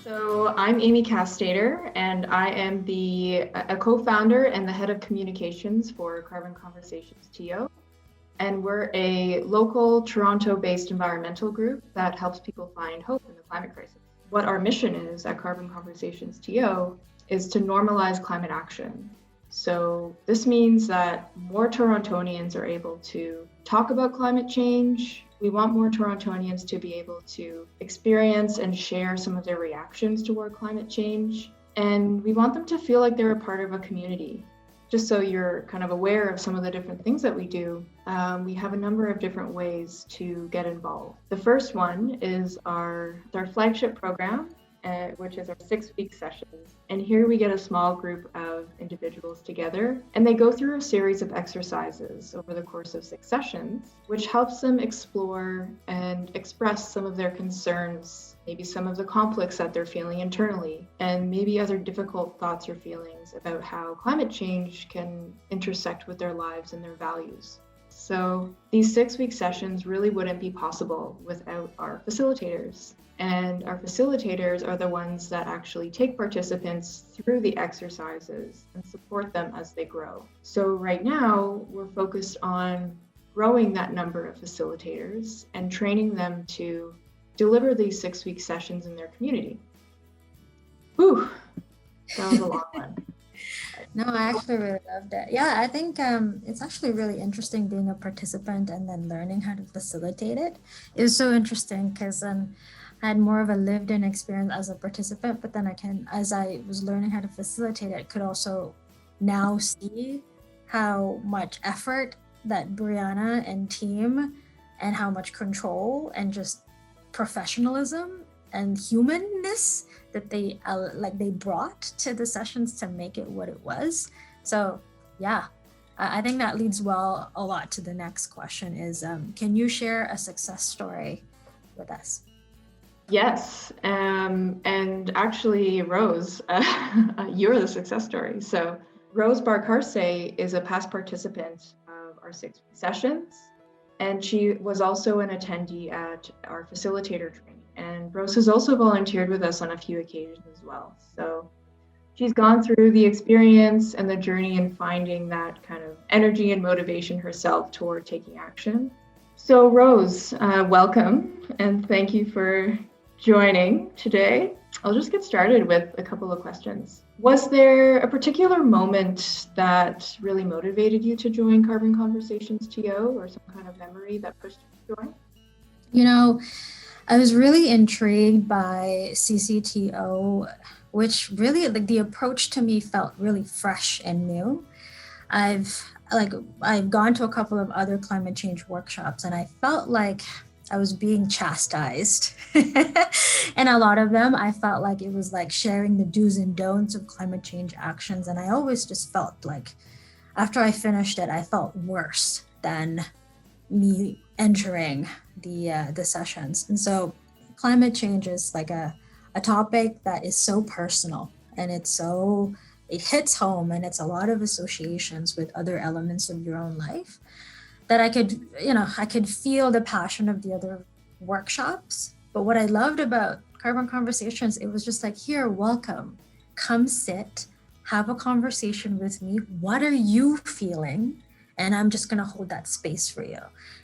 So I'm Amy Castator, and I am a co-founder and the head of communications for Carbon Conversations TO. And we're a local Toronto-based environmental group that helps people find hope in the climate crisis. What our mission is at Carbon Conversations TO is to normalize climate action. So this means that more Torontonians are able to talk about climate change. We want more Torontonians to be able to experience and share some of their reactions toward climate change. And we want them to feel like they're a part of a community. Just so you're kind of aware of some of the different things that we do, we have a number of different ways to get involved. The first one is our flagship program, which is our 6-week sessions. And here we get a small group of individuals together, and they go through a series of exercises over the course of 6 sessions, which helps them explore and express some of their concerns, maybe some of the conflicts that they're feeling internally, and maybe other difficult thoughts or feelings about how climate change can intersect with their lives and their values. So these 6-week sessions really wouldn't be possible without our facilitators. And our facilitators are the ones that actually take participants through the exercises and support them as they grow. So right now, we're focused on growing that number of facilitators and training them to deliver these 6-week sessions in their community. Whew, that was a long one. No, I actually really loved it. Yeah, I think it's actually really interesting being a participant and then learning how to facilitate it. It was so interesting because I had more of a lived-in experience as a participant, but then as I was learning how to facilitate it, I could also now see how much effort that Brianna and team and how much control and just professionalism and humanness that they brought to the sessions to make it what it was. So yeah, I think that leads a lot to the next question is, can you share a success story with us? Yes, and actually, Rose, you're the success story. So Rose Barcarse is a past participant of our 6 sessions, and she was also an attendee at our facilitator training. And Rose has also volunteered with us on a few occasions as well. So she's gone through the experience and the journey in finding that kind of energy and motivation herself toward taking action. So Rose, welcome, and thank you for joining today. I'll just get started with a couple of questions. Was there a particular moment that really motivated you to join Carbon Conversations TO, or some kind of memory that pushed you to join? You know, I was really intrigued by CCTO, which really, like, the approach to me felt really fresh and new. I've gone to a couple of other climate change workshops, and I felt like I was being chastised. And a lot of them, I felt like it was like sharing the do's and don'ts of climate change actions. And I always just felt like after I finished it, I felt worse than me entering the sessions. And so climate change is like a topic that is so personal, and it hits home, and it's a lot of associations with other elements of your own life that I could feel the passion of the other workshops. But what I loved about Carbon Conversations, it was just like, here, welcome, come sit, have a conversation with me. What are you feeling? And I'm just gonna hold that space for you.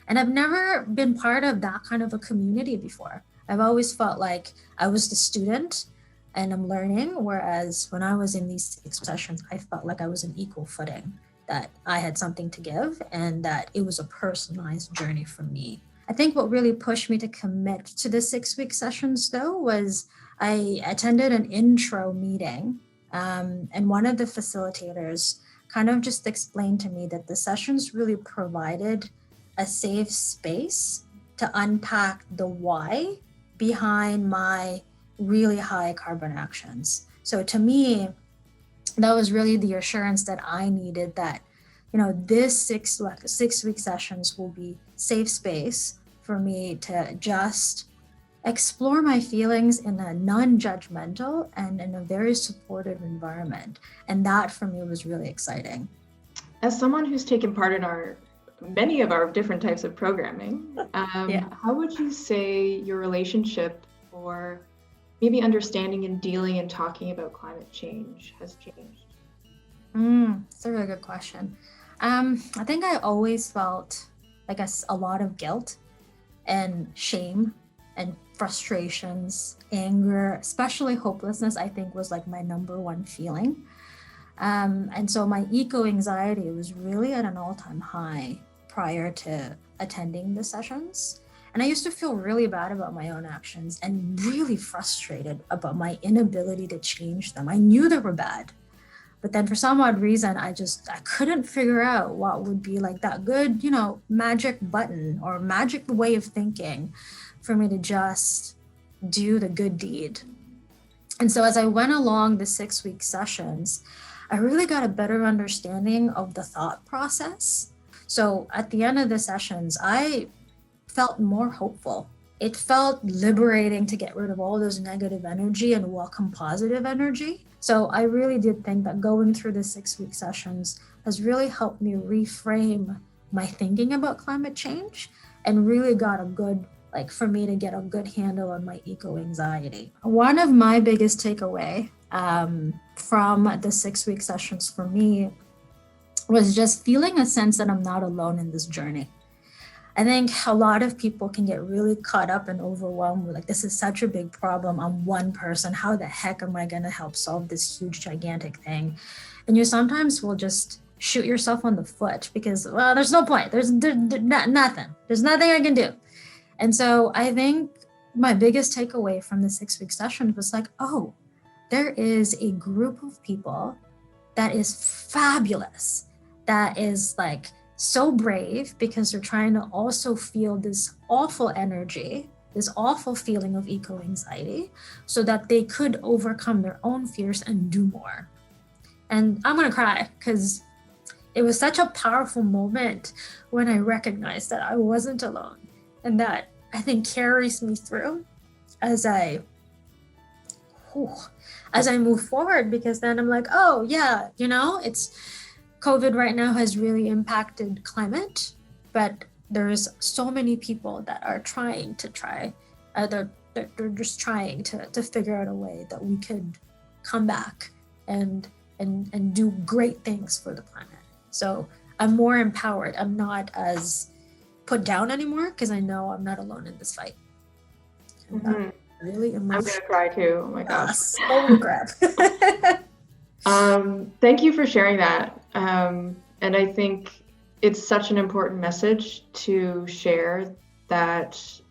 And I've never been part of that kind of a community before. I've always felt like I was the student and I'm learning, whereas when I was in these sessions, I felt like I was on equal footing, that I had something to give and that it was a personalized journey for me. I think what really pushed me to commit to the 6-week sessions, though, was I attended an intro meeting, and one of the facilitators kind of just explained to me that the sessions really provided a safe space to unpack the why behind my really high carbon actions. So to me, that was really the assurance that I needed, that, this 6-week sessions will be safe space for me to just explore my feelings in a non-judgmental and in a very supportive environment. And that for me was really exciting. As someone who's taken part in many of our different types of programming, how would you say your relationship or maybe understanding and dealing and talking about climate change has changed? That's a really good question. I think I always felt like a lot of guilt and shame and frustrations, anger, especially hopelessness, I think was like my number one feeling. And so my eco anxiety was really at an all-time high prior to attending the sessions. And I used to feel really bad about my own actions and really frustrated about my inability to change them. I knew they were bad, but then for some odd reason, I couldn't figure out what would be like that good, magic button or magic way of thinking for me to just do the good deed. And so as I went along the 6-week sessions, I really got a better understanding of the thought process. So at the end of the sessions, I felt more hopeful. It felt liberating to get rid of all those negative energy and welcome positive energy. So I really did think that going through the 6-week sessions has really helped me reframe my thinking about climate change and really got for me to get a good handle on my eco anxiety. One of my biggest takeaway from the 6-week sessions for me was just feeling a sense that I'm not alone in this journey. I think a lot of people can get really caught up and overwhelmed with this is such a big problem. I'm one person. How the heck am I going to help solve this huge, gigantic thing? And you sometimes will just shoot yourself on the foot because, well, there's no point. There's nothing. There's nothing I can do. And so I think my biggest takeaway from the 6-week session was oh, there is a group of people that is fabulous, that is so brave because they're trying to also feel this awful energy, this awful feeling of eco anxiety, so that they could overcome their own fears and do more. And I'm gonna cry because it was such a powerful moment when I recognized that I wasn't alone, and that I think carries me through as I move forward, because then I'm oh yeah, it's COVID right now has really impacted climate, but there's so many people that are they're just trying to figure out a way that we could come back and do great things for the planet. So I'm more empowered. I'm not as put down anymore because I know I'm not alone in this fight. Really emotional. I'm gonna cry too. Oh my gosh. Holy crap. Thank you for sharing that. And I think it's such an important message to share that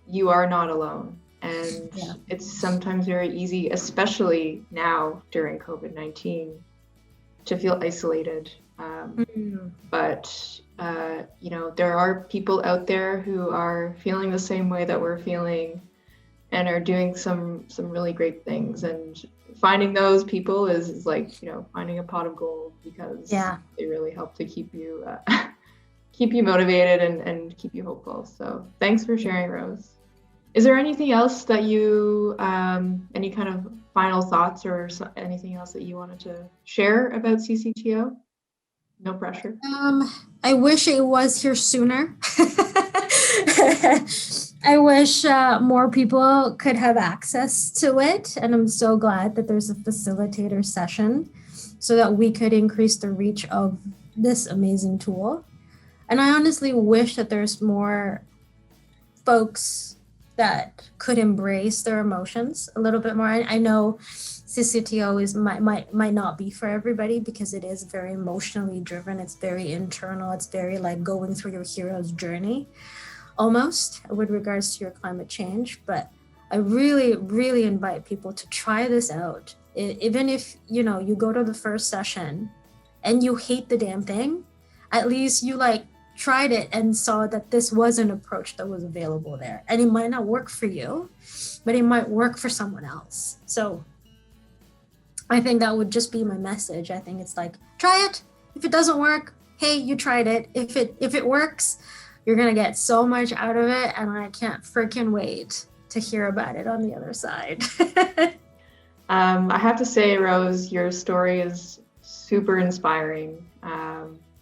you are not alone. And it's sometimes very easy, especially now during COVID-19, to feel isolated. But there are people out there who are feeling the same way that we're feeling and are doing some really great things. And finding those people is finding a pot of gold, because they really help to keep you motivated and keep you hopeful. So thanks for sharing, Rose. Is there anything else that you, any kind of final thoughts or anything else that you wanted to share about CCTO? No pressure. I wish it was here sooner. I wish more people could have access to it. And I'm so glad that there's a facilitator session so that we could increase the reach of this amazing tool. And I honestly wish that there's more folks that could embrace their emotions a little bit more. I know CCTO might not be for everybody because it is very emotionally driven. It's very internal. It's very going through your hero's journey almost with regards to your climate change. But I really, really invite people to try this out. Even if, you go to the first session and you hate the damn thing, at least you tried it and saw that this was an approach that was available there. And it might not work for you, but it might work for someone else. So I think that would just be my message. I think it's try it. If it doesn't work, hey, you tried it. If it works, you're gonna get so much out of it, and I can't freaking wait to hear about it on the other side. I have to say, Rose, your story is super inspiring.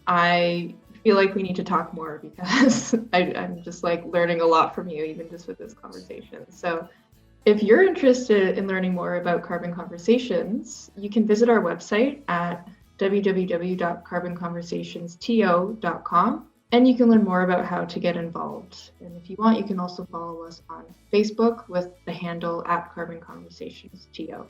I feel like we need to talk more because I'm just learning a lot from you, even just with this conversation. So If you're interested in learning more about Carbon Conversations, you can visit our website at www.carbonconversationsto.com, and you can learn more about how to get involved. And if you want, you can also follow us on Facebook with the handle @CarbonConversationsTO.